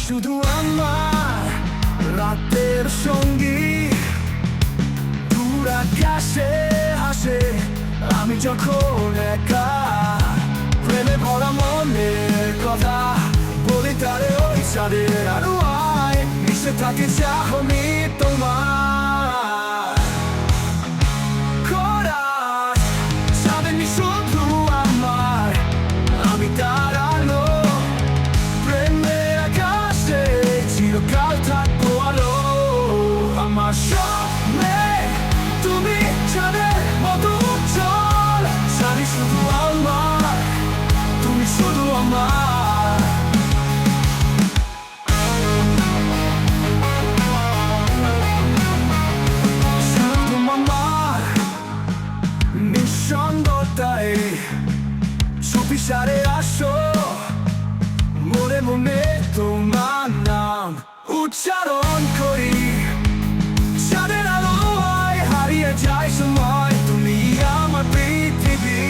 শুধু আমার রাতের সঙ্গী, দূর আকাশে হাসে আমি যখন একা। প্রেমে ভরা মনের কথা বলি তারে ওই চাঁদের আলোয়, মিশে থাকে চাহনি তোমার। খোরাক চাঁদনি শুধু আমার, আমি তার আলো। প্রেমের আকাশে চিরকাল থাকবো আলো। আমার স্বপ্নে তুমি চাঁদের মতো উজ্জ্বল, জানি শুধু আমার, তুমি শুধু আমার। শুধু আমার নিঃসঙ্গতায় চুপিসারে আসো, মনে মনে তোমার নাম উচ্চারণ করি। চাঁদের আলোয় হারিয়ে যায় সময়, তুমি আমার পৃথিবী,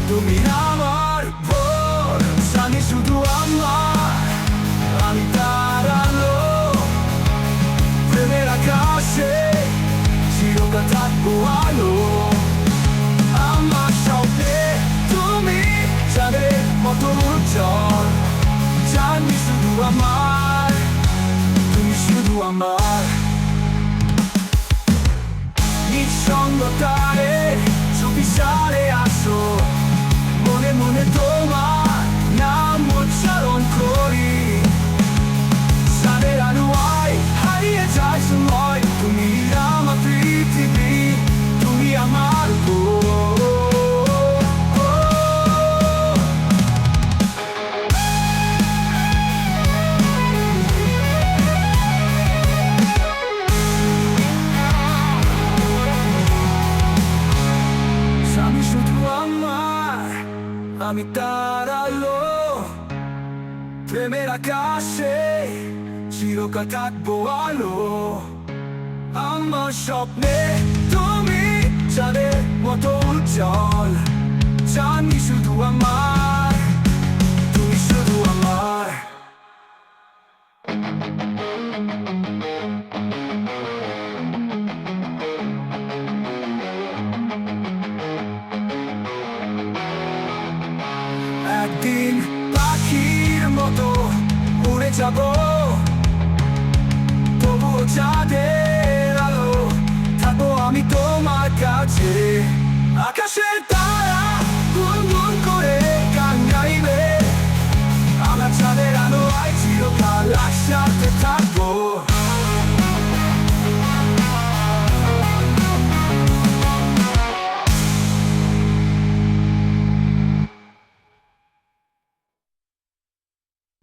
তুমি আমার ভোর। জানি শুধু আমার, আমি তার আলো। প্রেমের আকাশে চিরকাল থাকবো আলো। আমার স্বপ্নে তুমি চাঁদের মতো উজ্জ্বল, জানি শুধু আমার, তুমি শুধু আমার। নিঃসঙ্গতায় চুপিসারে আসো, মনে মনে তোমার নাম উচ্চারণ করি। চাঁদের আলোয় হারিয়ে যায় সময়, তুমি আমার পৃথিবী, তুমি আমার ভোর। আমি শুধু আমার, আমি তার আলো। প্রেমের আকাশে চিরকাল থাকবো আলো। আমার স্বপ্নে তুমি চাঁদের মতো উজ্জ্বল, জানি শুধু আমার, তুমি শুধু আমার। একদিন পাখির মতো উড়ে যাব, তবুও চাঁদের আলো থাকবো আমি তোমার কাছে। আকাশের